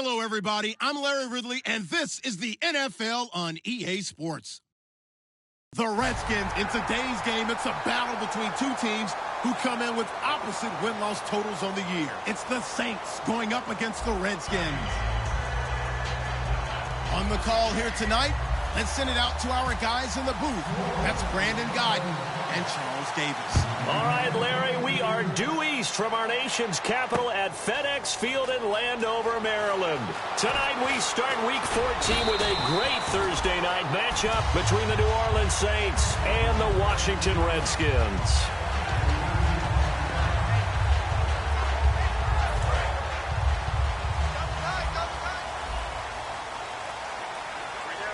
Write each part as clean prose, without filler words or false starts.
Hello, everybody. I'm Larry Ridley, and this is the NFL on EA Sports. The Redskins, in today's game, it's a battle between two teams who come in with opposite win-loss totals on the year. It's the Saints going up against the Redskins. On the call here tonight, let's send it out to our guys in the booth. That's Brandon Guyton and Charles Davis. All right, Larry, we are due east from our nation's capital at FedEx Field in Landover, Maryland. Tonight we start Week 14 with a great Thursday night matchup between the New Orleans Saints and the Washington Redskins.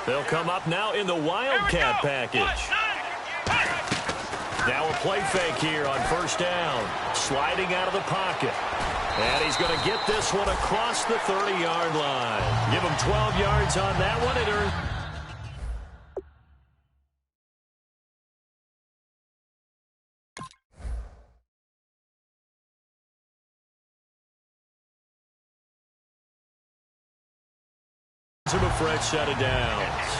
They'll come up now in the Wildcat package. Now a play fake here on first down. Sliding out of the pocket. And he's going to get this one across the 30-yard line. Give him 12 yards on that one. It earned him a fresh set of downs.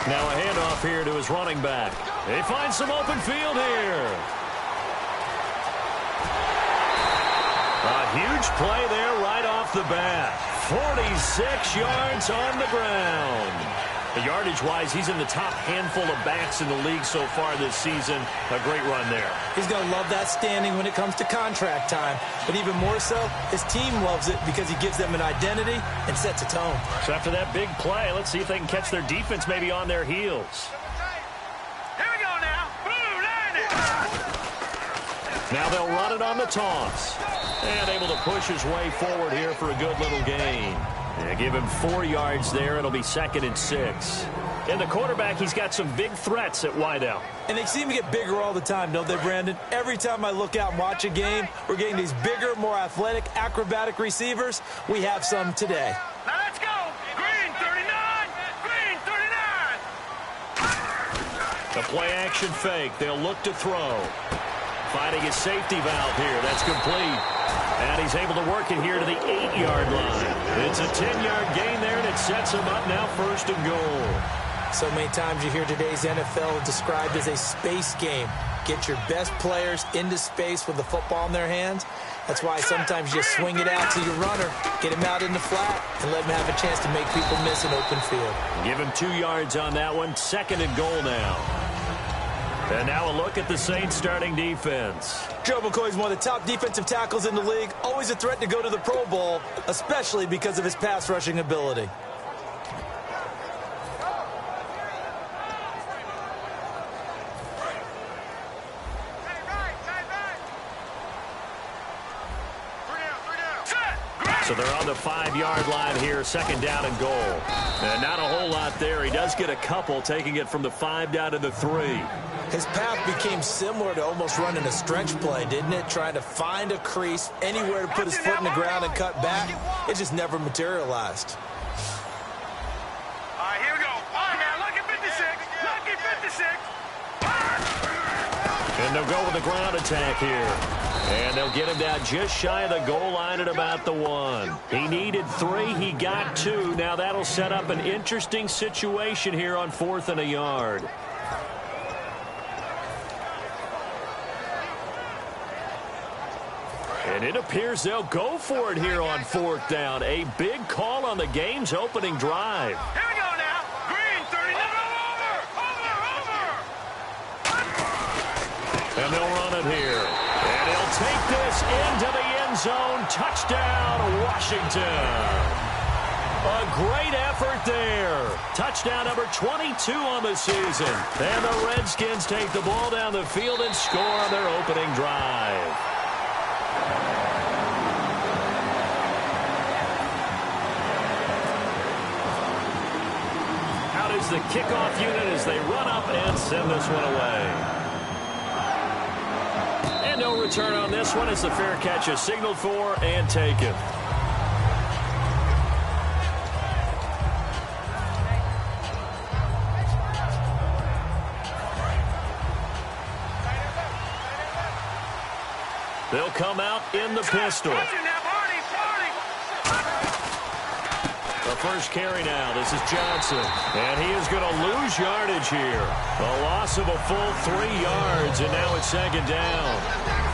Now a handoff here to his running back. They find some open field here. A huge play there right off the bat. 46 yards on the ground. Yardage-wise, he's in the top handful of backs in the league so far this season. A great run there. He's going to love that standing when it comes to contract time. But even more so, his team loves it because he gives them an identity and sets a tone. So after that big play, let's see if they can catch their defense maybe on their heels. Here we go now. Blue line it. Now they'll run it on the toss. And able to push his way forward here for a good little gain. Yeah, give him 4 yards there. It'll be 2nd and 6. And the quarterback, he's got some big threats at wideout. And they seem to get bigger all the time, don't they, Brandon? Every time I look out and watch a game, we're getting these bigger, more athletic, acrobatic receivers. We have some today. Now let's go. Green 39. Green 39. The play action fake. They'll look to throw. Finding his safety valve here. That's complete. And he's able to work it here to the 8-yard line. It's a 10-yard gain there, and it sets him up now 1st and goal. So many times you hear today's NFL described as a space game. Get your best players into space with the football in their hands. That's why sometimes you swing it out to your runner, get him out in the flat, and let him have a chance to make people miss an open field. Give him 2 yards on that one. 2nd and goal now. And now a look at the Saints starting defense. Joe McCoy is one of the top defensive tackles in the league. Always a threat to go to the Pro Bowl, especially because of his pass rushing ability. So they're on the 5-yard line here, 2nd down and goal. And not a whole lot there. He does get a couple, taking it from the 5 down to the 3. His path became similar to almost running a stretch play, didn't it? Trying to find a crease, anywhere to put his foot in the ground and cut back. It just never materialized. All right, here we go. All right, now, look at 56. Look at 56. And they'll go with the ground attack here. And they'll get him down just shy of the goal line at about the 1. He needed 3. He got 2. Now that'll set up an interesting situation here on 4th and a yard. And it appears they'll go for it here on 4th down. A big call on the game's opening drive. Here we go now. Green 39. Over. And they'll run it here. And he'll take this into the end zone. Touchdown, Washington. A great effort there. Touchdown number 22 on the season. And the Redskins take the ball down the field and score on their opening drive. Out is the kickoff unit as they run up and send this one away. And no return on this one as the fair catch is signaled for and taken. They'll come out in the pistol. The first carry now. This is Johnson. And he is going to lose yardage here. A loss of a full 3 yards, and now it's second down.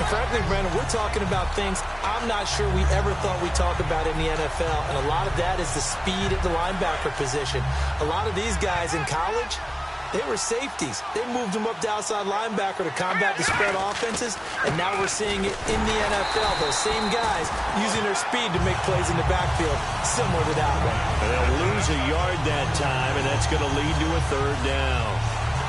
Frankly, Brandon, we're talking about things I'm not sure we ever thought we'd talk about in the NFL, and a lot of that is the speed at the linebacker position. A lot of these guys in college, they were safeties. They moved them up to outside linebacker to combat the spread offenses, and now we're seeing it in the NFL. Those same guys using their speed to make plays in the backfield, similar to that one. And they'll lose a yard that time, and that's going to lead to a third down.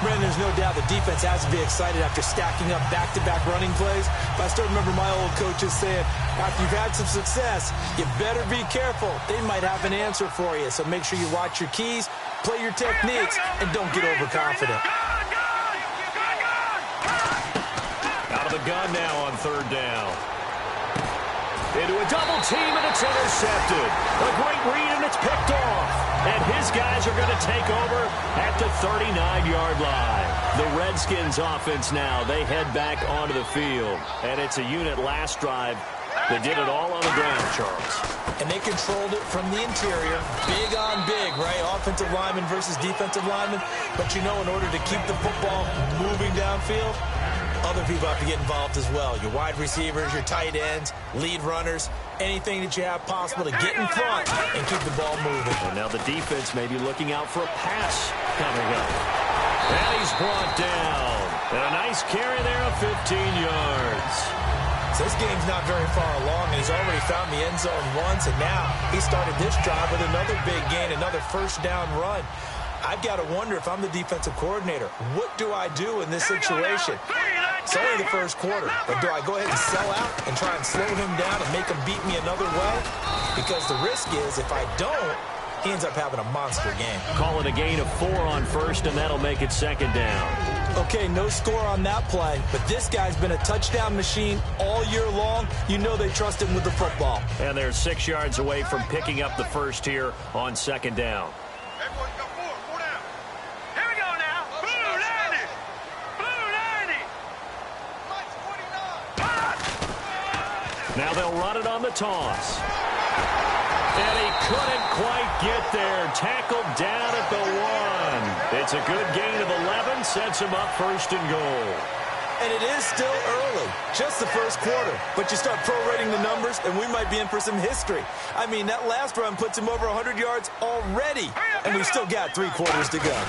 Brandon, there's no doubt the defense has to be excited after stacking up back-to-back running plays. But I still remember my old coaches saying, after you've had some success, you better be careful. They might have an answer for you. So make sure you watch your keys, play your techniques, and don't get overconfident. Out of the gun now on third down. Into a double team, and it's intercepted. A great read, and it's picked off. And his guys are going to take over at the 39-yard line. The Redskins offense now, they head back onto the field. And it's a unit last drive that did it all on the ground, Charles. And they controlled it from the interior. Big on big, right? Offensive lineman versus defensive lineman. But you know, in order to keep the football moving downfield, other people have to get involved as well. Your wide receivers, your tight ends, lead runners, anything that you have possible to get in front and keep the ball moving. And now the defense may be looking out for a pass coming up. And he's brought down. And a nice carry there of 15 yards. So this game's not very far along, and he's already found the end zone once, and now he started this drive with another big gain, another first down run. I've got to wonder if I'm the defensive coordinator. What do I do in this situation? It's only the first quarter, but do I go ahead and sell out and try and slow him down and make him beat me another way? Because the risk is if I don't, he ends up having a monster game. Call it a gain of 4 on first, and that'll make it second down. Okay, no score on that play, but this guy's been a touchdown machine all year long. You know they trust him with the football. And they're 6 yards away from picking up the first here on second down. Now they'll run it on the toss. And he couldn't quite get there. Tackled down at the 1. It's a good gain of 11. Sets him up first and goal. And it is still early, just the first quarter. But you start prorating the numbers, and we might be in for some history. I mean, that last run puts him over 100 yards already. And we've still got 3 quarters to go.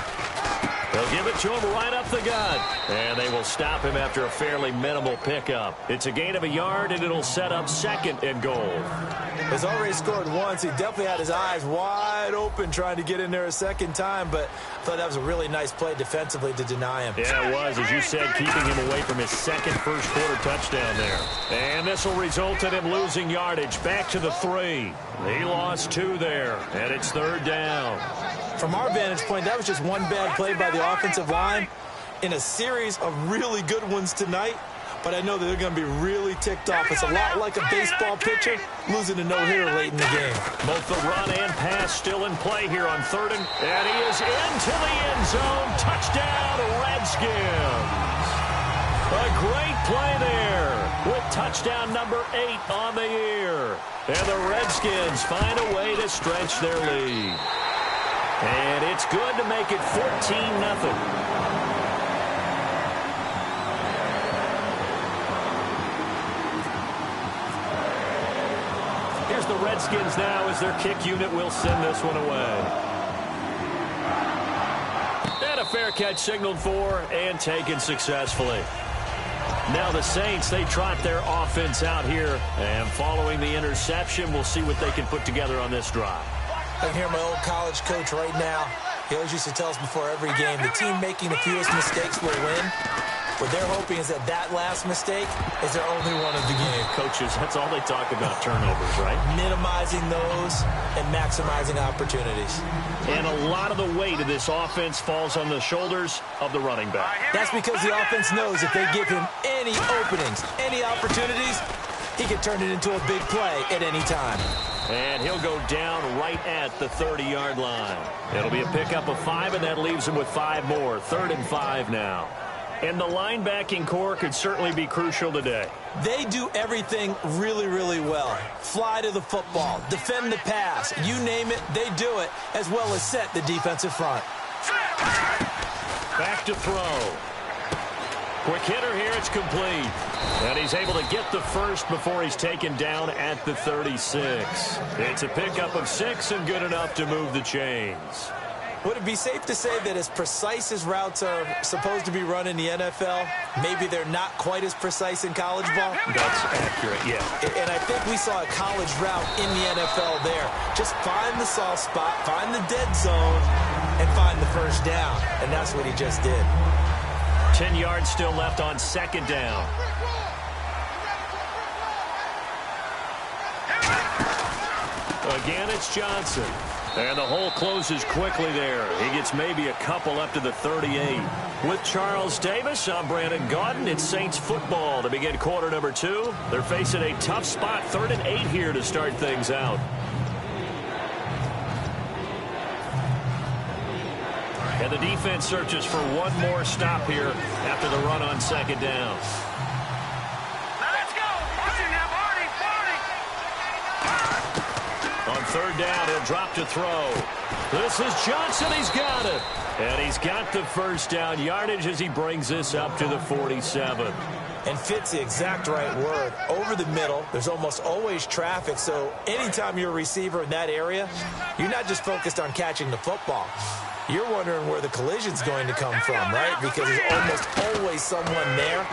They'll give it to him right up the gut. And they will stop him after a fairly minimal pickup. It's a gain of a yard, and it'll set up second and goal. He's already scored once. He definitely had his eyes wide open trying to get in there a second time, but I thought that was a really nice play defensively to deny him. Yeah, it was, as you said, keeping him away from his second first-quarter touchdown there. And this will result in him losing yardage back to the 3. He lost 2 there, and it's third down. From our vantage point, that was just one bad play by the offensive line in a series of really good ones tonight. But I know that they're going to be really ticked off. It's a lot like a baseball pitcher losing a no-hitter late in the game. Both the run and pass still in play here on third, and he is into the end zone. Touchdown, Redskins. A great play there with touchdown number 8 on the year. And the Redskins find a way to stretch their lead. And it's good to make it 14-0. Here's the Redskins now as their kick unit will send this one away. And a fair catch signaled for and taken successfully. Now the Saints, they trot their offense out here. And following the interception, we'll see what they can put together on this drive. I can hear my old college coach right now. He always used to tell us before every game, the team making the fewest mistakes will win. What they're hoping is that that last mistake is their only one of the game. Coaches, that's all they talk about, turnovers, right? Minimizing those and maximizing opportunities. And a lot of the weight of this offense falls on the shoulders of the running back. That's because the offense knows if they give him any openings, any opportunities, he can turn it into a big play at any time. And he'll go down right at the 30-yard line. It'll be a pickup of 5, and that leaves him with 5 more. 3rd and 5 now. And the linebacking core could certainly be crucial today. They do everything really, really well. Fly to the football, defend the pass, you name it, they do it, as well as set the defensive front. Back to throw. Quick hitter here, it's complete. And he's able to get the first before he's taken down at the 36. It's a pickup of 6 and good enough to move the chains. Would it be safe to say that as precise as routes are supposed to be run in the NFL, maybe they're not quite as precise in college ball? That's accurate, yeah. And I think we saw a college route in the NFL there. Just find the soft spot, find the dead zone, and find the first down. And that's what he just did. 10 yards still left on 2nd down. Again, it's Johnson. And the hole closes quickly there. He gets maybe a couple up to the 38. With Charles Davis, I'm Brandon Gaudin. It's Saints football to begin quarter number 2. They're facing a tough spot, 3rd and 8 here to start things out. And the defense searches for one more stop here after the run on 2nd down. On 3rd down, he'll drop to throw. This is Johnson. He's got it. And he's got the first down yardage as he brings this up to the 47. And fits the exact right word. Over the middle, there's almost always traffic, so anytime you're a receiver in that area, you're not just focused on catching the football. You're wondering where the collision's going to come from, right? Because there's almost always someone there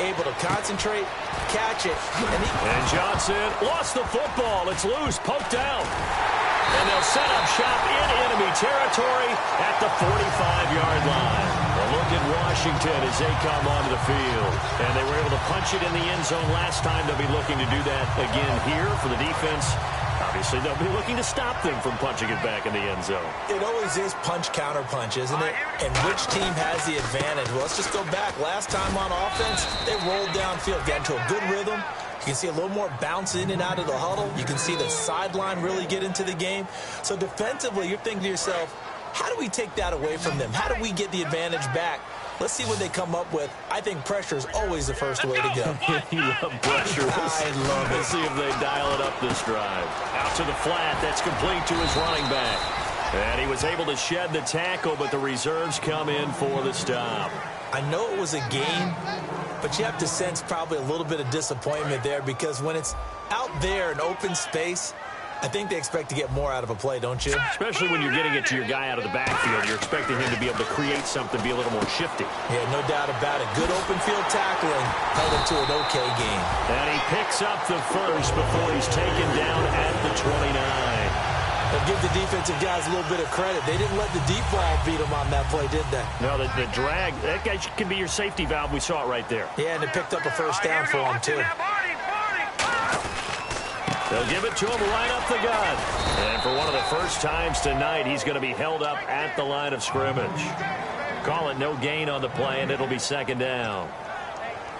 able to concentrate, catch it. And Johnson lost the football. It's loose, poked out. And they'll set up shop in enemy territory at the 45-yard line. A look at Washington as they come onto the field. And they were able to punch it in the end zone last time. They'll be looking to do that again here for the defense. Obviously, they'll be looking to stop them from punching it back in the end zone. It always is punch-counter-punch, isn't it? And which team has the advantage? Well, let's just go back. Last time on offense, they rolled downfield, got into a good rhythm. You can see a little more bounce in and out of the huddle. You can see the sideline really get into the game. So defensively, you're thinking to yourself, how do we take that away from them? How do we get the advantage back? Let's see what they come up with. I think pressure is always the first way to go. You love pressure. I love it. Let's see if they dial it up this drive. Out to the flat. That's complete to his running back. And he was able to shed the tackle, but the reserves come in for the stop. I know it was a gain, but you have to sense probably a little bit of disappointment there because when it's out there in open space, I think they expect to get more out of a play, don't you? Especially when you're getting it to your guy out of the backfield. You're expecting him to be able to create something, be a little more shifty. Yeah, no doubt about it. Good open field tackling held it to an okay game. And he picks up the first before he's taken down at the 29. But give the defensive guys a little bit of credit. They didn't let the deep ball beat them on that play, did they? No, the drag, that guy can be your safety valve. We saw it right there. Yeah, and it picked up a first down for him, too. They'll give it to him right up the gut. And for one of the first times tonight, he's going to be held up at the line of scrimmage. Call it no gain on the play, and it'll be 2nd down.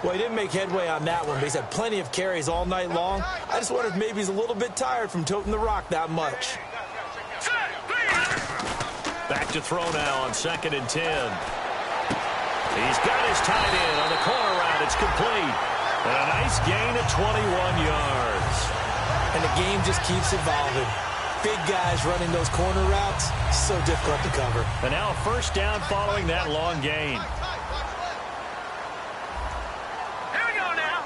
Well, he didn't make headway on that one, but he's had plenty of carries all night long. I just wonder if maybe he's a little bit tired from toting the rock that much. Back to throw now on 2nd and 10. He's got his tight end on the corner route. It's complete. And a nice gain of 21 yards. And the game just keeps evolving. Big guys running those corner routes, so difficult to cover. And now a first down following that long gain. Here we go now.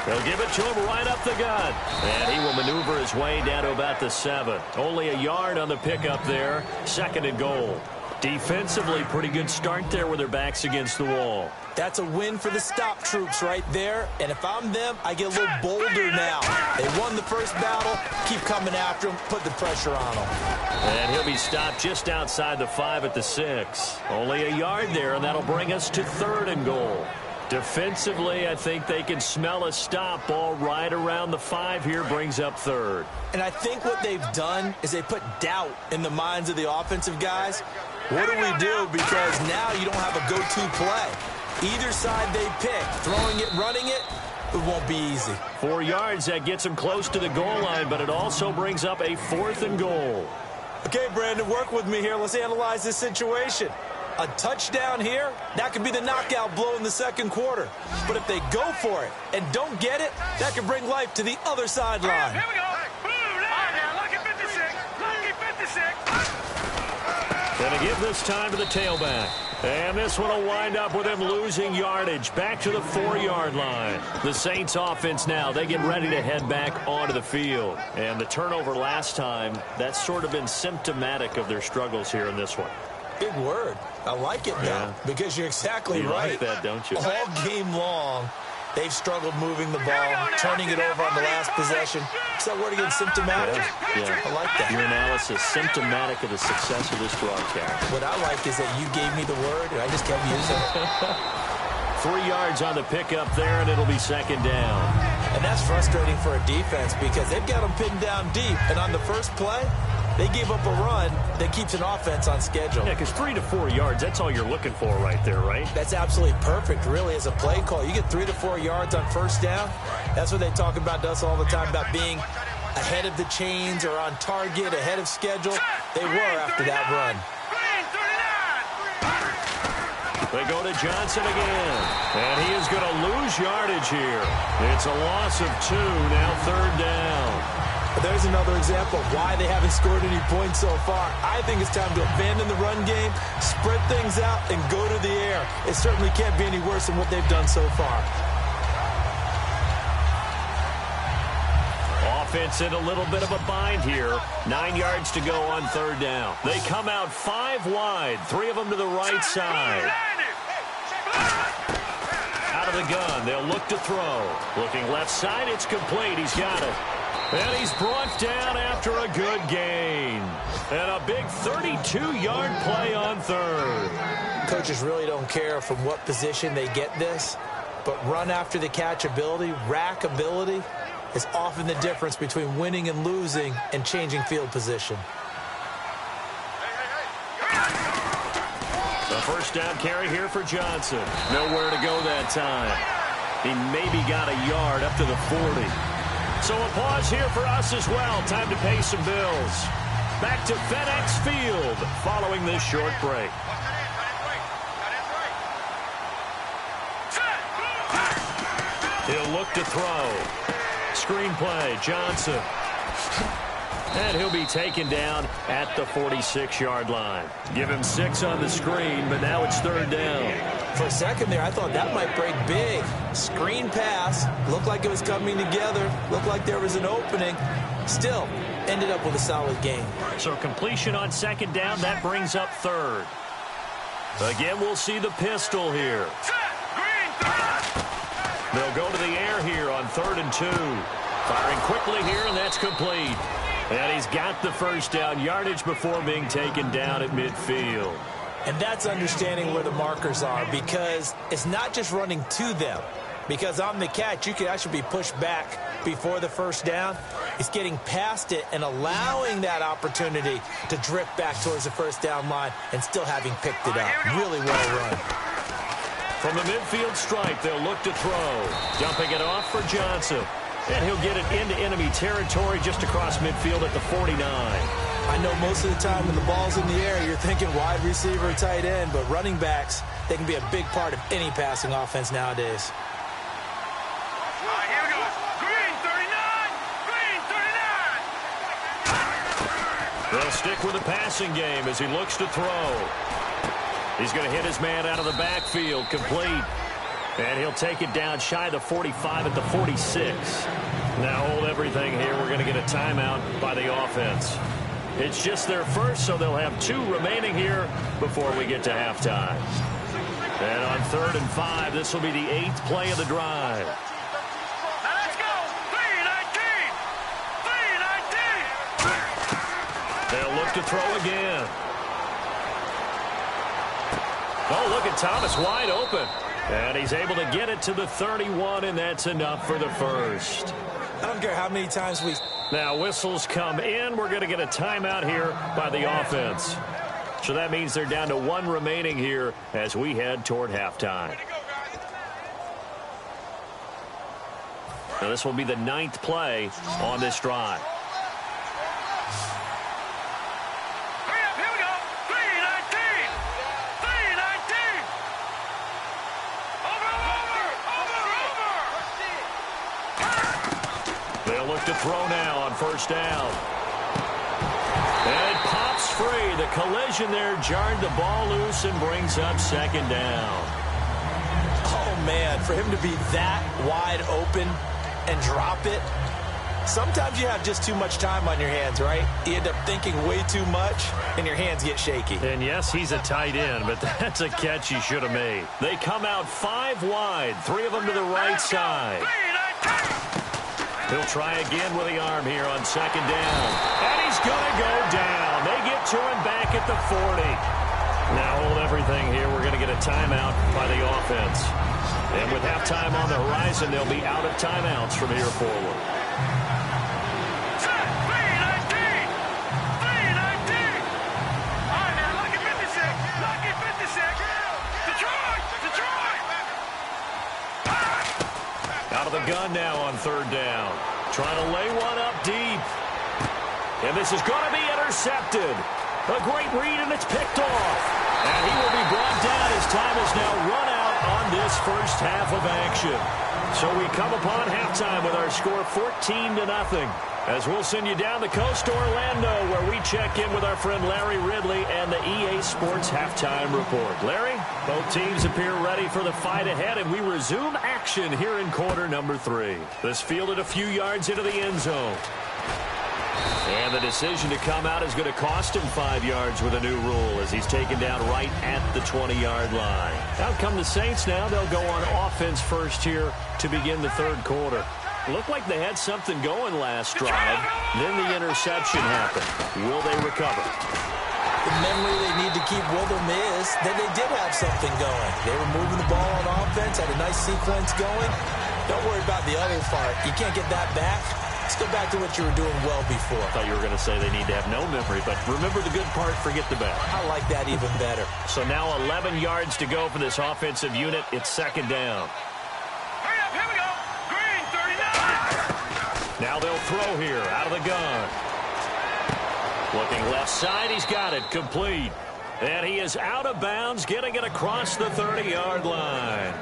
They'll give it to him right up the gut. And he will maneuver his way down to about the 7. Only a yard on the pickup there. 2nd and goal. Defensively, pretty good start there with their backs against the wall. That's a win for the stop troops right there. And if I'm them, I get a little bolder now. They won the first battle. Keep coming after them. Put the pressure on them. And he'll be stopped just outside the 5 at the 6. Only a yard there, and that'll bring us to 3rd and goal. Defensively, I think they can smell a stop. Ball right around the 5 here brings up 3rd. And I think what they've done is they put doubt in the minds of the offensive guys. What do we do? Because now you don't have a go-to play. Either side they pick, throwing it, running it, it won't be easy. 4 yards, that gets them close to the goal line, but it also brings up a 4th and goal. Okay, Brandon, work with me here. Let's analyze this situation. A touchdown here, that could be the knockout blow in the second quarter. But if they go for it and don't get it, that could bring life to the other sideline. Here we go. Boom, now, lucky 56. Lucky 56. Going to give this time to the tailback. And this one will wind up with him losing yardage back to the 4-yard line. The Saints offense now, they get ready to head back onto the field. And the turnover last time, that's sort of been symptomatic of their struggles here in this one. Big word. I like it now because you're exactly right. You like that, don't you? All game long, they've struggled moving the ball, turning it over on the last possession. Is that word again, symptomatic? Yeah. I like that. Your analysis, symptomatic of the success of this broadcast. What I like is that you gave me the word, and I just kept using it. 3 yards on the pickup there, and it'll be 2nd down. And that's frustrating for a defense because they've got them pinned down deep, and on the first play, they gave up a run that keeps an offense on schedule. Yeah, because 3 to 4 yards, that's all you're looking for right there, right? That's absolutely perfect, really, as a play call. You get 3 to 4 yards on first down. That's what they talk about to us all the time, about being ahead of the chains or on target, ahead of schedule. They were after that run. They go to Johnson again, and he is going to lose yardage here. It's a loss of 2, now 3rd down. There's another example of why they haven't scored any points so far. I think it's time to abandon the run game, spread things out, and go to the air. It certainly can't be any worse than what they've done so far. Offense in a little bit of a bind here. 9 yards to go on 3rd down. They come out 5 wide, 3 of them to the right side. Out of the gun, they'll look to throw. Looking left side, it's complete. He's got it. And he's brought down after a good gain. And a big 32-yard play on 3rd. Coaches really don't care from what position they get this, but run after the catch ability, rack ability, is often the difference between winning and losing and changing field position. The first down carry here for Johnson. Nowhere to go that time. He maybe got a yard up to the 40. So a pause here for us as well. Time to pay some bills. Back to FedEx Field following this short break. He'll look to throw. Screenplay, Johnson. And he'll be taken down at the 46-yard line. Give him 6 on the screen, but now it's 3rd down. For a second there, I thought that might break big. Screen pass. Looked like it was coming together. Looked like there was an opening. Still, ended up with a solid game. So completion on 2nd down, that brings up 3rd. Again, we'll see the pistol here. They'll go to the air here on 3rd and 2. Firing quickly here, and that's complete. And he's got the first down, yardage before being taken down at midfield. And that's understanding where the markers are, because it's not just running to them. Because on the catch, you could actually be pushed back before the first down. It's getting past it and allowing that opportunity to drift back towards the first down line and still having picked it up. Really well run. From the midfield stripe, they'll look to throw. Dumping it off for Johnson. And he'll get it into enemy territory just across midfield at the 49. I know most of the time when the ball's in the air, you're thinking wide receiver or tight end, but running backs, they can be a big part of any passing offense nowadays. Here we go. Green 39. Green 39. They'll stick with the passing game as he looks to throw. He's going to hit his man out of the backfield, complete. And he'll take it down shy of the 45 at the 46. Now hold everything here. We're going to get a timeout by the offense. It's just their first, so they'll have 2 remaining here before we get to halftime. And on 3rd and 5, this will be the 8th play of the drive. Now let's go. 3-19. 3-19. They'll look to throw again. Oh, look at Thomas wide open. And he's able to get it to the 31, and that's enough for the first. I don't care how many times we... Now whistles come in. We're going to get a timeout here by the offense. So that means they're down to 1 remaining here as we head toward halftime. Now this will be the 9th play on this drive. Hurry up, here we go. 3-19. 3-19. Over. They'll look to throw now on 1st down. And it pops free. The collision there jarred the ball loose and brings up 2nd down. Oh, man, for him to be that wide open and drop it. Sometimes you have just too much time on your hands, right? You end up thinking way too much, and your hands get shaky. And yes, he's a tight end, but that's a catch he should have made. They come out 5 wide, 3 of them to the right side. 3-19. He'll try again with the arm here on 2nd down. And he's going to go down. They get to him back at the 40. Now hold everything here. We're going to get a timeout by the offense. And with halftime on the horizon, they'll be out of timeouts from here forward. Set. 3-19. 3-19. All right, now, lucky 56. Lucky 56. Detroit. Detroit. Out of the gun now on 3rd down. Trying to lay one up deep. And this is going to be intercepted. A great read, and it's picked off. And he will be brought down as time is now run out on this first half of action. So we come upon halftime with our score 14-0. As we'll send you down the coast to Orlando, where we check in with our friend Larry Ridley and the EA Sports Halftime Report. Larry, both teams appear ready for the fight ahead, and we resume action here in quarter number 3. This fielded a few yards into the end zone. And the decision to come out is going to cost him 5 yards with a new rule as he's taken down right at the 20-yard line. Out come the Saints now. They'll go on offense first here to begin the 3rd quarter. Looked like they had something going last drive. Then the interception happened. Will they recover? The memory they need to keep with them is that they did have something going. They were moving the ball on offense, had a nice sequence going. Don't worry about the other part. You can't get that back. Let's go back to what you were doing well before. I thought you were going to say they need to have no memory, but remember the good part, forget the bad. I like that even better. So now 11 yards to go for this offensive unit. It's 2nd down. Hurry up, here we go. Green, 39. Now they'll throw here out of the gun. Looking left side, he's got it, complete. And he is out of bounds, getting it across the 30-yard line.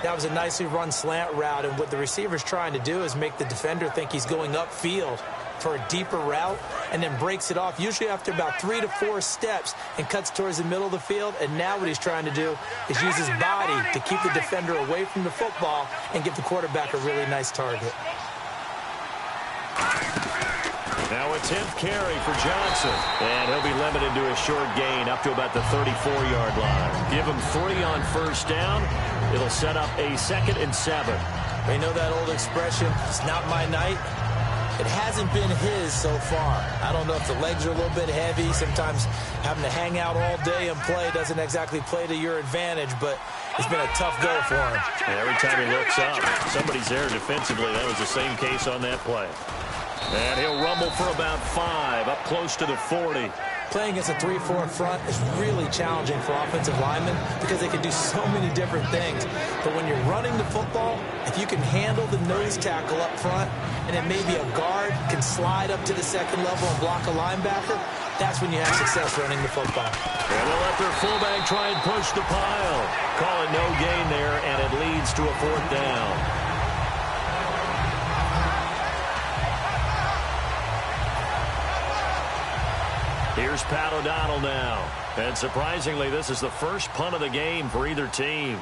That was a nicely run slant route, and what the receiver's trying to do is make the defender think he's going upfield for a deeper route and then breaks it off, usually after about 3 to 4 steps, and cuts towards the middle of the field. And now what he's trying to do is use his body to keep the defender away from the football and give the quarterback a really nice target. Now a 10th carry for Johnson. And he'll be limited to a short gain up to about the 34-yard line. Give him 3 on 1st down. It'll set up a 2nd and 7. You know that old expression, it's not my night? It hasn't been his so far. I don't know if the legs are a little bit heavy. Sometimes having to hang out all day and play doesn't exactly play to your advantage, but it's been a tough go for him. Yeah, every time he looks up, somebody's there defensively. That was the same case on that play. And he'll rumble for about 5, up close to the 40. Playing against a 3-4 front is really challenging for offensive linemen because they can do so many different things. But when you're running the football, if you can handle the nose tackle up front, and then maybe a guard can slide up to the 2nd level and block a linebacker, that's when you have success running the football. And they'll let their fullback try and push the pile. Call it no gain there, and it leads to a 4th down. Here's Pat O'Donnell now. And surprisingly, this is the first punt of the game for either team.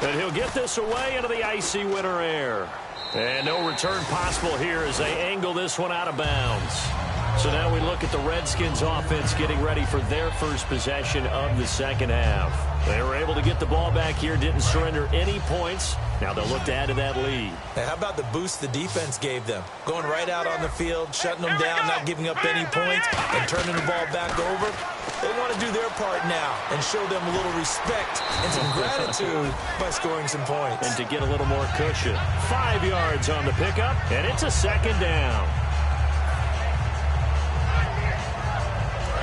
And he'll get this away into the icy winter air. And no return possible here as they angle this one out of bounds. So now we look at the Redskins offense getting ready for their first possession of the second half. They were able to get the ball back here, didn't surrender any points. Now they'll look to add to that lead. Hey, how about the boost the defense gave them? Going right out on the field, shutting them down, not giving up any points, and turning the ball back over. They want to do their part now and show them a little respect and some gratitude by scoring some points. And to get a little more cushion. 5 yards on the pickup, and it's a second down.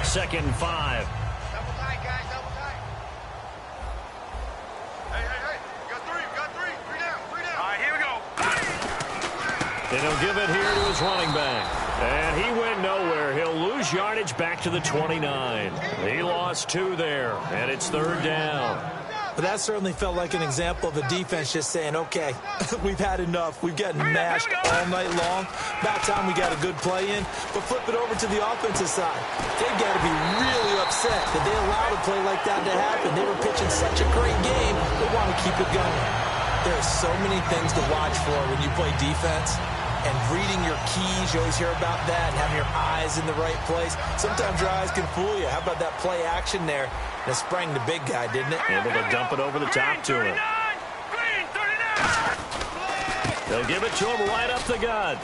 2nd and 5. Double tight, guys, double tight. Hey, you got three. Three down. All right, here we go. And he'll give it here to his running back. And he went nowhere. He'll lose yardage back to the 29. He lost 2 there, and it's 3rd down. But that certainly felt like an example of the defense just saying, okay, we've had enough. We've gotten mashed all night long. About time we got a good play in. But flip it over to the offensive side. They've got to be really upset that they allowed a play like that to happen. They were pitching such a great game. They want to keep it going. There are so many things to watch for when you play defense. And reading your keys, you always hear about that, and having your eyes in the right place. Sometimes your eyes can fool you. How about that play action there? And it sprang the big guy, didn't it? Able to dump it over the top to him. They'll give it to him right up the gut.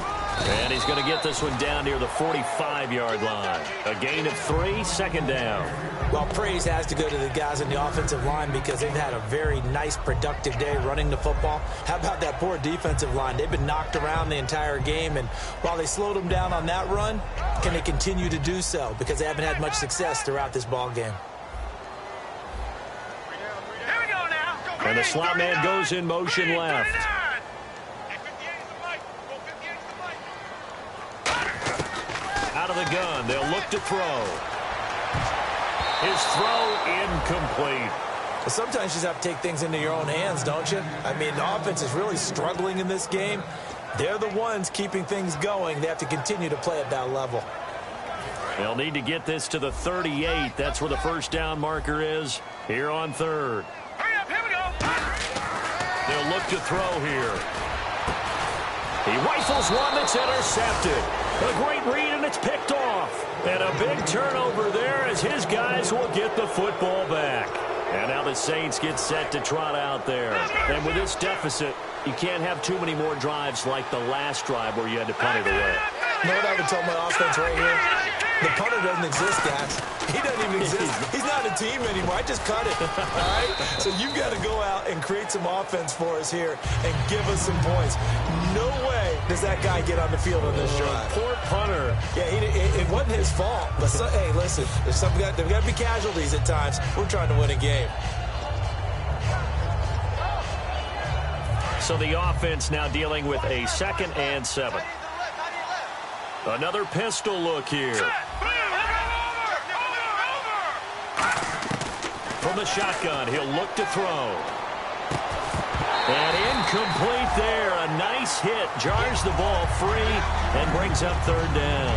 And he's going to get this one down near the 45-yard line. A gain of 3, 2nd down. Well, praise has to go to the guys on the offensive line because they've had a very nice, productive day running the football. How about that poor defensive line? They've been knocked around the entire game, and while they slowed them down on that run, can they continue to do so? Because they haven't had much success throughout this ball game. Here we go now. And the slot man goes in motion left. Out of the gun, they'll look to throw. His throw incomplete. But sometimes you just have to take things into your own hands, don't you? I mean, the offense is really struggling in this game. They're the ones keeping things going. They have to continue to play at that level. They'll need to get this to the 38. That's where the first down marker is here on 3rd. Hurry up, here we go. They'll look to throw here. He rifles one that's intercepted. A great read, and it's picked off. And a big turnover there as his guys will get the football back. And now the Saints get set to trot out there. And with this deficit, you can't have too many more drives like the last drive where you had to punt it away. You know what I would tell my offense right here? The punter doesn't exist, guys. He doesn't even exist. He's not a team anymore. I just cut it. All right? So you've got to go out and create some offense for us here and give us some points. No way does that guy get on the field on this drive. Poor punter. Yeah, it wasn't his fault. But hey, listen, there's got to be casualties at times. We're trying to win a game. So the offense now dealing with a 2nd and 7. Another pistol look here. From the shotgun, he'll look to throw. And incomplete there. A nice hit. Jars the ball free and brings up 3rd down.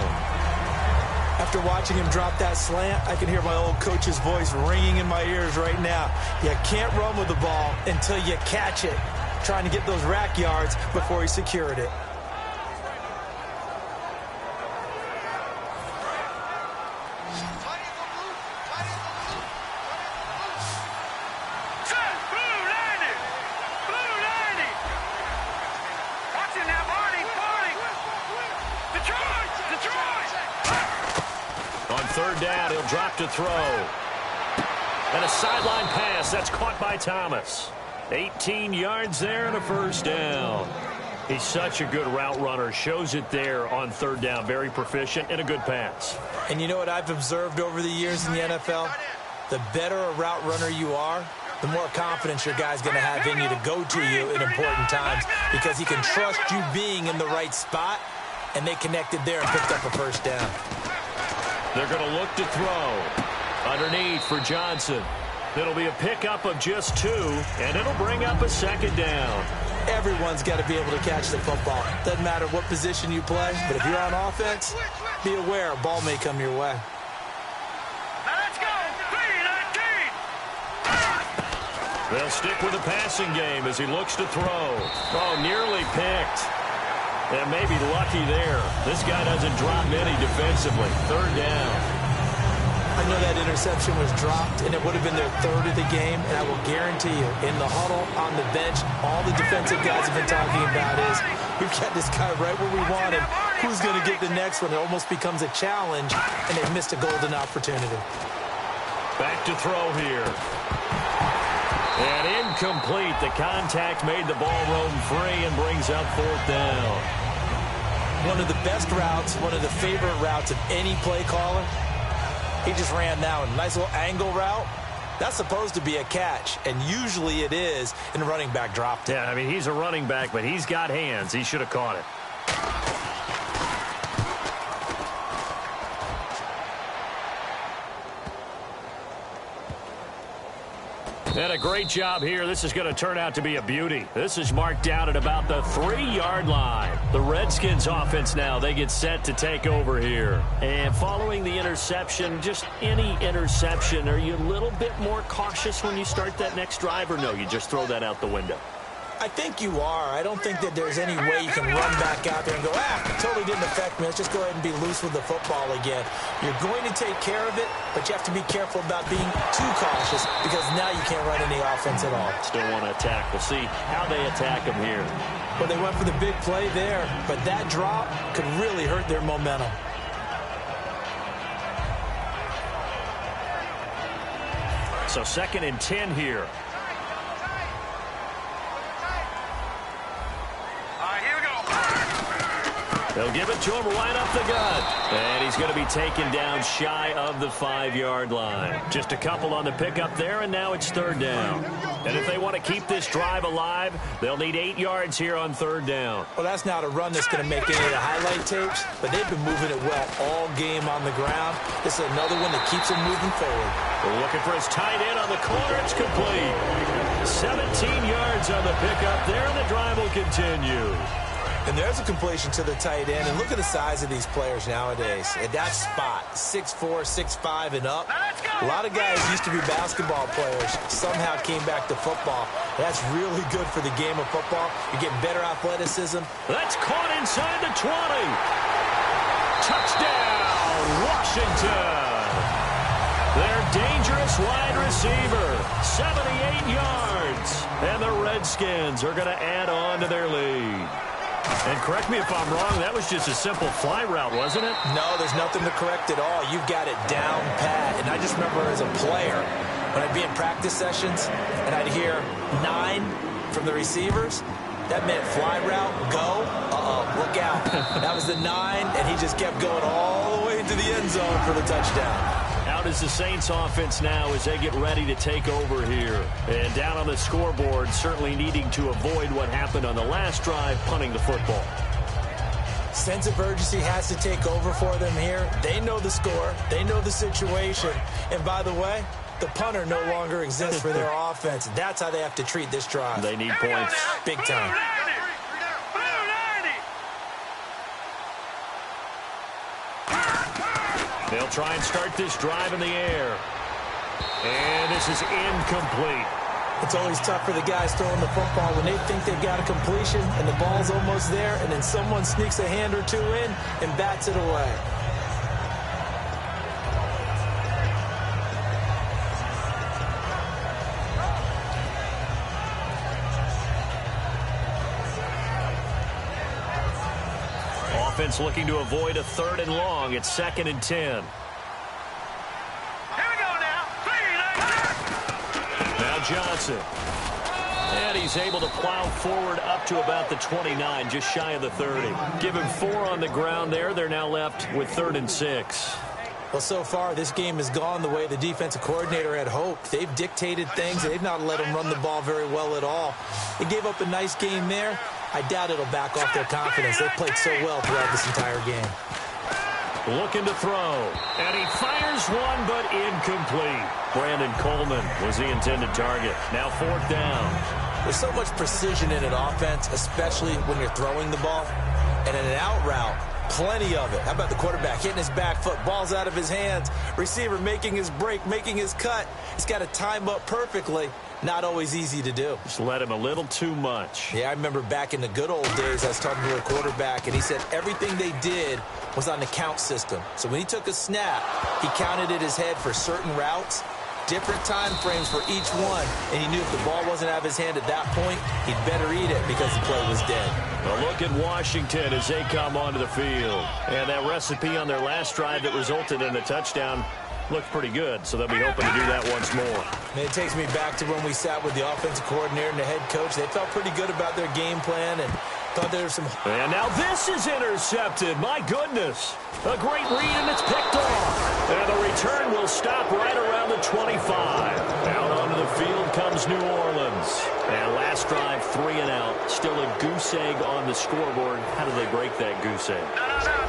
After watching him drop that slant, I can hear my old coach's voice ringing in my ears right now. You can't run with the ball until you catch it. Trying to get those rack yards before he secured it. On 3rd down, he'll drop to throw. And a sideline pass. That's caught by Thomas. 18 yards there and a 1st down. He's such a good route runner. Shows it there on 3rd down. Very proficient and a good pass. And you know what I've observed over the years in the NFL? The better a route runner you are, the more confidence your guy's going to have in you to go to you in important times because he can trust you being in the right spot, and they connected there and picked up a 1st down. They're going to look to throw. Underneath for Johnson. It'll be a pickup of just 2, and it'll bring up a 2nd down. Everyone's got to be able to catch the football. Doesn't matter what position you play, but if you're on offense, be aware a ball may come your way. Now let's go. 3-19. They'll stick with the passing game as he looks to throw. Oh, nearly picked. And maybe lucky there. This guy doesn't drop many defensively. Third down. I know that interception was dropped, and it would have been their third of the game, and I will guarantee you, in the huddle, on the bench, all the defensive guys have been talking about is, we've got this guy right where we want him. Who's going to get the next one? It almost becomes a challenge, and they've missed a golden opportunity. Back to throw here. And incomplete. The contact made the ball roam free and brings up fourth down. One of the best routes, one of the favorite routes of any play caller. He just ran that one. Nice little angle route. That's supposed to be a catch, and usually it is, and the running back dropped it. Yeah, I mean, he's a running back, but he's got hands. He should have caught it. And a great job here. This is going to turn out to be a beauty. This is marked down at about the 3-yard line. The Redskins offense now, they get set to take over here. And following the interception, just any interception, are you a little bit more cautious when you start that next drive, or no, you just throw that out the window? I think you are. I don't think that there's any way you can run back out there and go, it totally didn't affect me. Let's just go ahead and be loose with the football again. You're going to take care of it, but you have to be careful about being too cautious because now you can't run any offense at all. Still want to attack. We'll see how they attack them here. Well, they went for the big play there, but that drop could really hurt their momentum. So 2nd and 10 here. They'll give it to him right up the gut. And he's going to be taken down shy of the 5-yard line. Just a couple on the pickup there, and now it's 3rd down. And if they want to keep this drive alive, they'll need 8 yards here on 3rd down. Well, that's not a run that's going to make any of the highlight tapes, but they've been moving it well all game on the ground. This is another one that keeps them moving forward. We're looking for his tight end on the corner. It's complete. 17 yards on the pickup there, and the drive will continue. And there's a completion to the tight end. And look at the size of these players nowadays. At that spot, 6'4", 6'5", and up. A lot of guys used to be basketball players. Somehow came back to football. That's really good for the game of football. You're getting better athleticism. That's caught inside the 20. Touchdown, Washington. Their dangerous wide receiver, 78 yards. And the Redskins are going to add on to their lead. And correct me if I'm wrong, that was just a simple fly route, wasn't it? No, there's nothing to correct at all. You've got it down pat. And I just remember as a player, when I'd be in practice sessions, and I'd hear 9 from the receivers, that meant fly route, go, look out. That was the 9, and he just kept going all the way into the end zone for the touchdown. Out is the Saints offense now as they get ready to take over here. And down on the scoreboard, certainly needing to avoid what happened on the last drive, punting the football. Sense of urgency has to take over for them here. They know the score. They know the situation. And by the way, the punter no longer exists for their offense. That's how they have to treat this drive. They need points. Big time. They'll try and start this drive in the air. And this is incomplete. It's always tough for the guys throwing the football when they think they've got a completion and the ball's almost there, and then someone sneaks a hand or two in and bats it away. Offense looking to avoid a 3rd and long. It's 2nd and 10. Here we go now. Now Johnson. And he's able to plow forward up to about the 29, just shy of the 30. Give him 4 on the ground there. They're now left with 3rd and 6. Well, so far, this game has gone the way the defensive coordinator had hoped. They've dictated things. They've not let them run the ball very well at all. They gave up a nice game there. I doubt it'll back off their confidence. They've played so well throughout this entire game. Looking to throw. And he fires one, but incomplete. Brandon Coleman was the intended target. Now 4th down. There's so much precision in an offense, especially when you're throwing the ball. And in an out route, Plenty of it. How about the quarterback hitting his back foot, balls out of his hands, receiver making his break, making his cut. He's got to time up perfectly. Not always easy to do. Just let him a little too much. Yeah, I remember back in the good old days, I was talking to a quarterback, and he said everything they did was on the count system. So when he took a snap, he counted in his head for certain routes, different time frames for each one, and he knew if the ball wasn't out of his hand at that point, he'd better eat it because the play was dead. A look at Washington as they come onto the field. And that recipe on their last drive that resulted in a touchdown looked pretty good, so they'll be hoping to do that once more. And it takes me back to when we sat with the offensive coordinator and the head coach. They felt pretty good about their game plan and thought there was some... And now this is intercepted. My goodness. A great read, and it's picked off. And the return will stop right around the 25. Out onto the field comes New Orleans. And last drive, 3 and out. Still a goose egg on the scoreboard. How do they break that goose egg?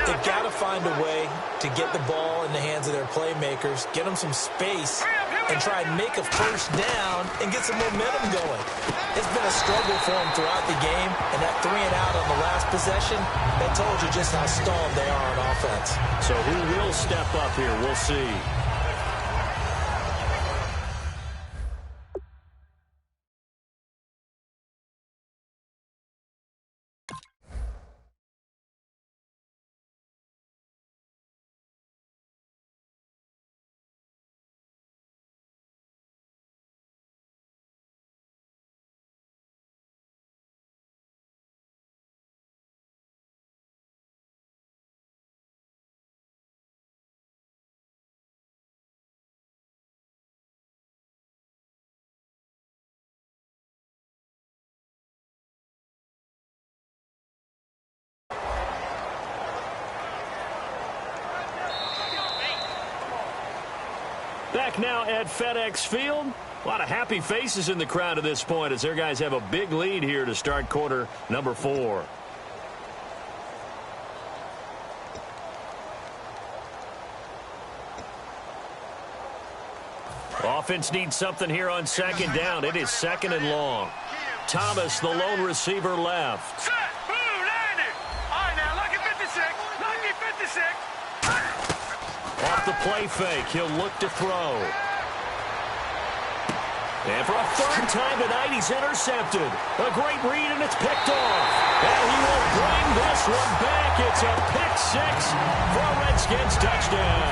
They've got to find a way to get the ball in the hands of their playmakers, get them some space, and try and make a first down and get some momentum going. It's been a struggle for them throughout the game, and that 3 and out on the last possession, that told you just how stalled they are on offense. So who will step up here? We'll see. Back now at FedEx Field. A lot of happy faces in the crowd at this point as their guys have a big lead here to start quarter number 4. Offense needs something here on second down. It is second and long. Thomas, the lone receiver, left. Set, boom, landed. All right, now, lucky 56. Lucky 56. Off the play fake, he'll look to throw. And for a third time tonight, he's intercepted. A great read, and it's picked off. And he will bring this one back. It's a pick 6 for a Redskins touchdown.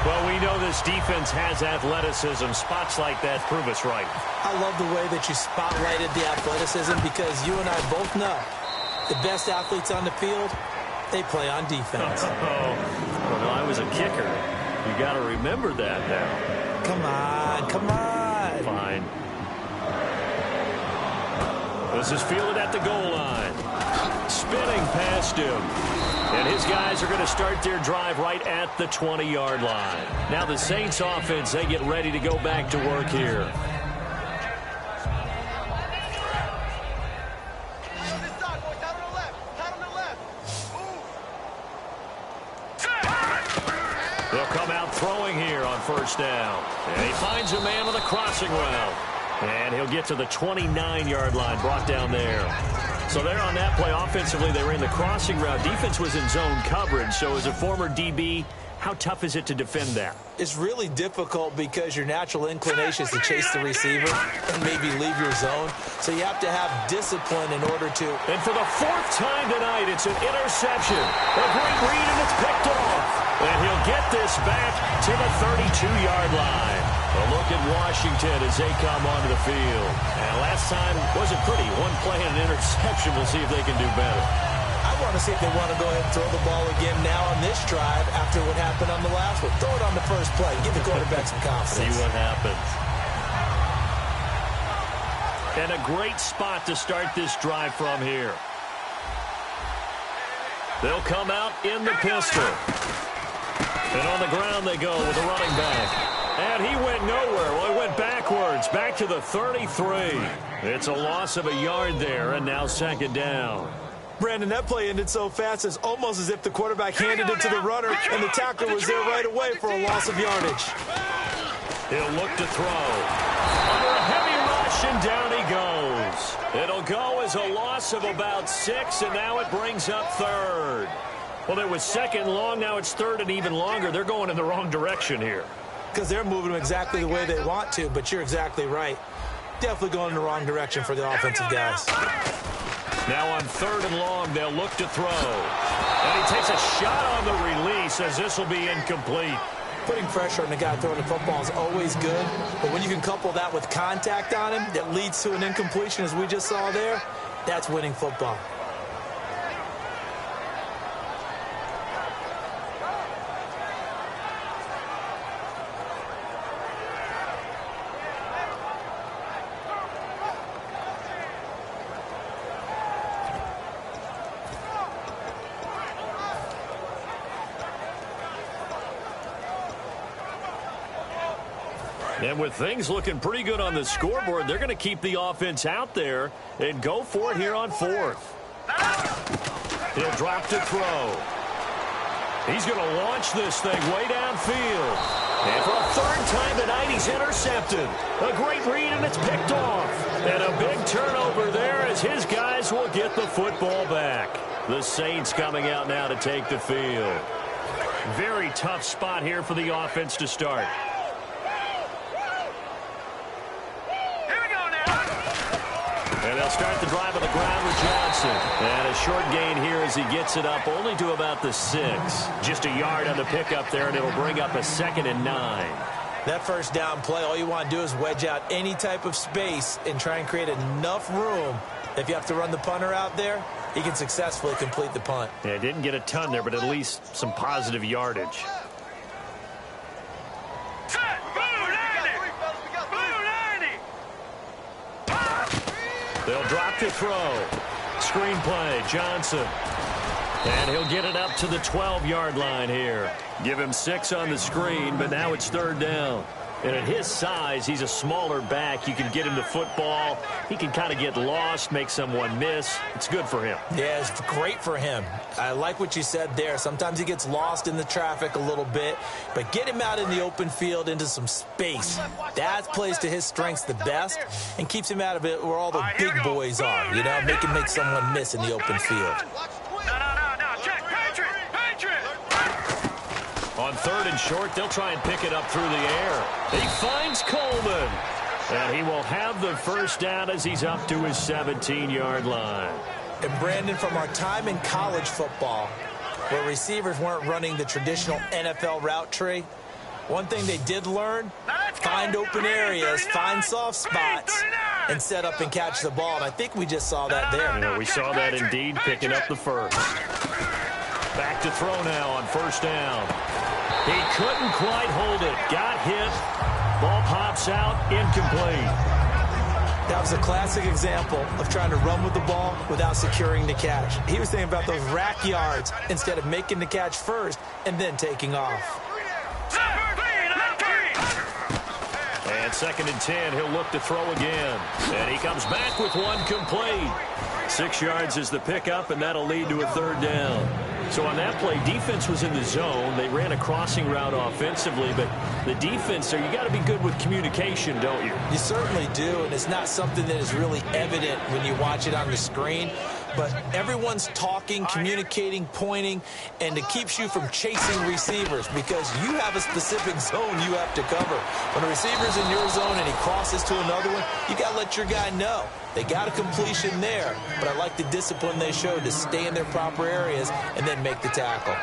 Well, we know this defense has athleticism. Spots like that prove us right. I love the way that you spotlighted the athleticism because you and I both know the best athletes on the field, they play on defense. Well, I was a kicker. You got to remember that now. Come on, come on. Fine. This is fielded at the goal line. Spinning past him. And his guys are going to start their drive right at the 20-yard line. Now the Saints offense, they get ready to go back to work here. They'll come out throwing here on first down. And he finds a man on the crossing route. And he'll get to the 29-yard line, brought down there. So there on that play, offensively, they were in the crossing route. Defense was in zone coverage. So as a former DB, how tough is it to defend that? It's really difficult because your natural inclination is to chase the receiver and maybe leave your zone. So you have to have discipline in order to. And for the 4th time tonight, it's an interception. A great read, and it's picked off. And he'll get this back to the 32-yard line. A look at Washington as they come onto the field. And last time wasn't pretty. One play and an interception. We'll see if they can do better. I want to see if they want to go ahead and throw the ball again now on this drive after what happened on the last one. Throw it on the first play. Give the quarterback some confidence. See what happens. And a great spot to start this drive from here. They'll come out in the pistol. And on the ground they go with a running back. And he went nowhere. Well, he went backwards, back to the 33. It's a loss of a yard there, and now second down. Brandon, that play ended so fast, it's almost as if the quarterback handed it to the runner, and the tackler was there right away for a loss of yardage. He'll look to throw. Under a heavy rush, and down he goes. It'll go as a loss of about 6, and now it brings up third. Well, it was second long. Now it's third and even longer. They're going in the wrong direction here. Because they're moving them exactly the way they want to, but you're exactly right. Definitely going in the wrong direction for the offensive guys. Now on third and long, they'll look to throw. And he takes a shot on the release as this will be incomplete. Putting pressure on the guy throwing the football is always good, but when you can couple that with contact on him that leads to an incompletion, as we just saw there, that's winning football. And with things looking pretty good on the scoreboard, they're going to keep the offense out there and go for it here on fourth. He'll drop to throw. He's going to launch this thing way downfield. And for a third time tonight, he's intercepted. A great read, and it's picked off. And a big turnover there as his guys will get the football back. The Saints coming out now to take the field. Very tough spot here for the offense to start. And they'll start the drive on the ground with Johnson. And a short gain here as he gets it up only to about the 6. Just a yard on the pickup there, and it'll bring up a 2nd and 9. That first down play, all you want to do is wedge out any type of space and try and create enough room. If you have to run the punter out there, he can successfully complete the punt. Yeah, didn't get a ton there, but at least some positive yardage. They'll drop to throw. Screen play, Johnson. And he'll get it up to the 12-yard line here. Give him 6 on the screen, but now it's third down. And at his size, he's a smaller back. You can get him the football. He can kind of get lost, make someone miss. It's good for him. Yeah, it's great for him. I like what you said there. Sometimes he gets lost in the traffic a little bit, but get him out in the open field into some space. That plays to his strengths the best and keeps him out of it where all the big boys are, you know, make someone miss in the open field. On third and short, they'll try and pick it up through the air. He finds Coleman. And he will have the first down as he's up to his 17-yard line. And Brandon, from our time in college football, where receivers weren't running the traditional NFL route tree, one thing they did learn, find open areas, find soft spots, and set up and catch the ball. And I think we just saw that there. Yeah, we saw that indeed, picking up the first. Back to throw now on first down. He couldn't quite hold it. Got hit. Ball pops out. Incomplete. That was a classic example of trying to run with the ball without securing the catch. He was thinking about those rack yards instead of making the catch first and then taking off. And 2nd and 10, he'll look to throw again. And he comes back with one complete. 6 yards is the pickup, and that'll lead to a third down. So on that play, defense was in the zone. They ran a crossing route offensively, but the defense there, you got to be good with communication, don't you? You certainly do, and it's not something that is really evident when you watch it on the screen. But everyone's talking, communicating, pointing, and it keeps you from chasing receivers because you have a specific zone you have to cover. When a receiver's in your zone and he crosses to another one, you got to let your guy know. They got a completion there, but I like the discipline they showed to stay in their proper areas and then make the tackle.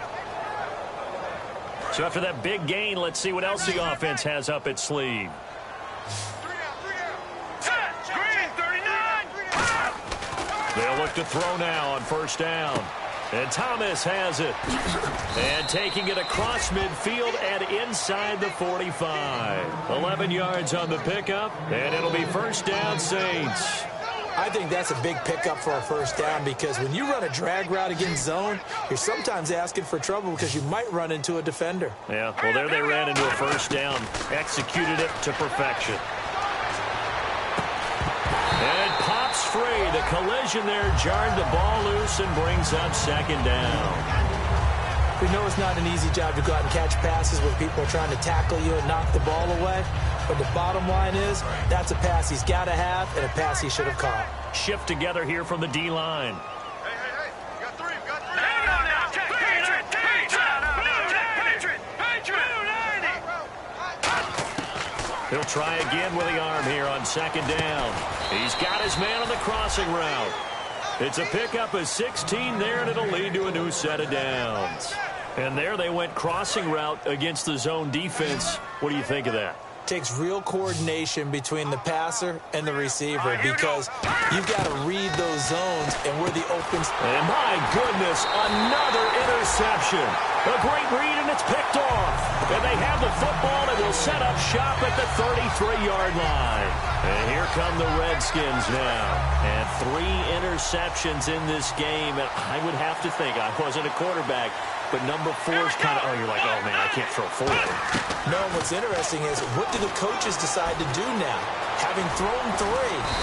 So after that big gain, let's see what else the offense has up its sleeve. They'll look to throw now on first down. And Thomas has it. And taking it across midfield and inside the 45. 11 yards on the pickup, and it'll be first down, Saints. I think that's a big pickup for a first down because when you run a drag route against zone, you're sometimes asking for trouble because you might run into a defender. Yeah, well, there they ran into a first down, executed it to perfection. And it pops free. The collision there jarred the ball loose and brings up second down. We know it's not an easy job to go out and catch passes when people are trying to tackle you and knock the ball away. But the bottom line is, that's a pass he's got to have and a pass he should have caught. Shift together here from the D-line. Hey, you got 3, you got 3. He'll try again with the arm here on second down. He's got his man on the crossing route. It's a pickup of 16 there, and it'll lead to a new set of downs. And there they went crossing route against the zone defense. What do you think of that? Takes real coordination between the passer and the receiver because you've got to read those zones and where the open. And my goodness, another interception. A great read, and it's picked off. And they have the football and will set up shop at the 33-yard line. And here come the Redskins now. And 3 interceptions in this game. And I would have to think, I wasn't a quarterback, but number 4 is kind of, you're like, oh, man, I can't throw 4. No, what's interesting is what do the coaches decide to do now? Having thrown 3,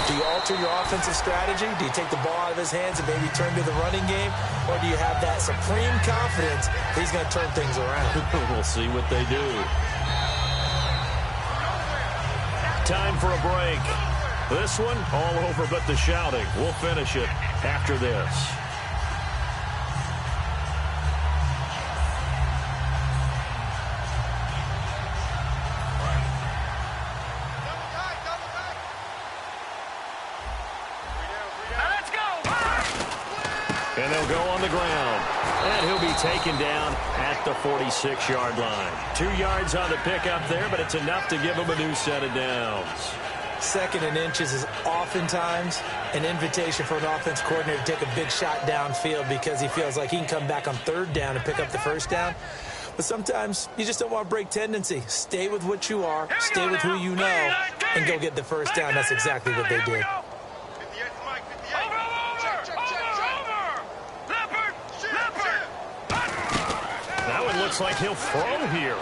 do you alter your offensive strategy? Do you take the ball out of his hands and maybe turn to the running game? Or do you have that supreme confidence that he's going to turn things around? We'll see what they do. Time for a break. This one, all over but the shouting. We'll finish it after this. And they'll go on the ground. And he'll be taken down at the 46-yard line. 2 yards on the pickup there, but it's enough to give him a new set of downs. 2nd and inches is oftentimes an invitation for an offense coordinator to take a big shot downfield because he feels like he can come back on 3rd down and pick up the 1st down. But sometimes you just don't want to break tendency. Stay with what you are, stay with who you know, and go get the 1st down. That's exactly what they did. Looks like he'll throw here.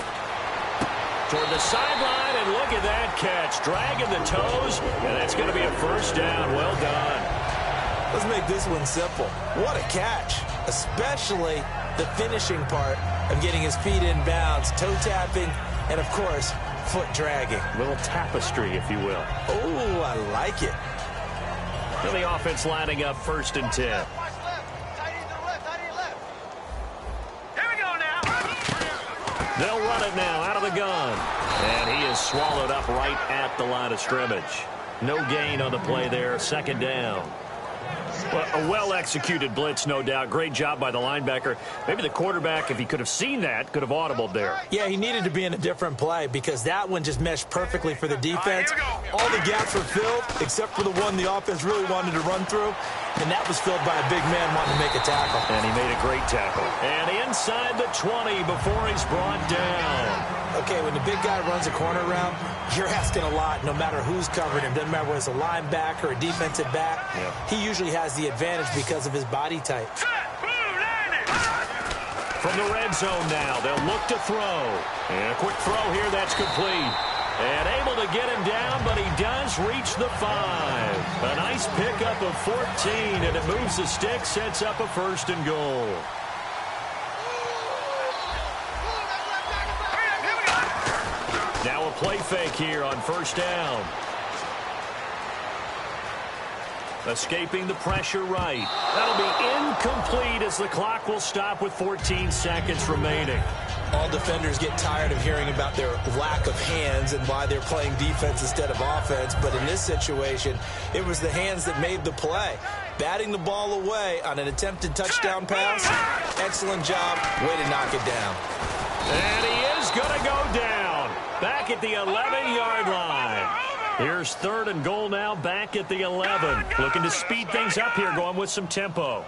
Toward the sideline, and look at that catch. Dragging the toes, and that's going to be a 1st down. Well done. Let's make this one simple. What a catch, especially the finishing part of getting his feet in bounds, toe tapping, and, of course, foot dragging. A little tapestry, if you will. Oh, I like it. And the offense lining up 1st and 10. They'll run it now out of the gun. And he is swallowed up right at the line of scrimmage. No gain on the play there. 2nd down. Well, a well-executed blitz, no doubt. Great job by the linebacker. Maybe the quarterback, if he could have seen that, could have audibled there. Yeah, he needed to be in a different play because that one just meshed perfectly for the defense. All the gaps were filled except for the one the offense really wanted to run through. And that was filled by a big man wanting to make a tackle. And he made a great tackle. And inside the 20 before he's brought down. Okay, when the big guy runs a corner route, you're asking a lot no matter who's covering him. Doesn't matter whether it's a linebacker or a defensive back. Yep. He usually has the advantage because of his body type. From the red zone now, they'll look to throw. And a quick throw here, that's complete. And able to get him down, but he does reach the 5. A nice pickup of 14, and it moves the stick, sets up a 1st and goal. Now a play fake here on 1st down. Escaping the pressure right. That'll be incomplete as the clock will stop with 14 seconds remaining. All defenders get tired of hearing about their lack of hands and why they're playing defense instead of offense. But in this situation, it was the hands that made the play. Batting the ball away on an attempted touchdown pass. Excellent job. Way to knock it down. And he is going to go down. Back at the 11-yard line. Here's 3rd and goal now, back at the 11. Looking to speed things up here, going with some tempo.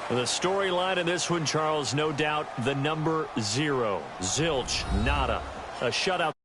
The storyline in this one, Charles, no doubt the number 0. Zilch, nada. A shutout.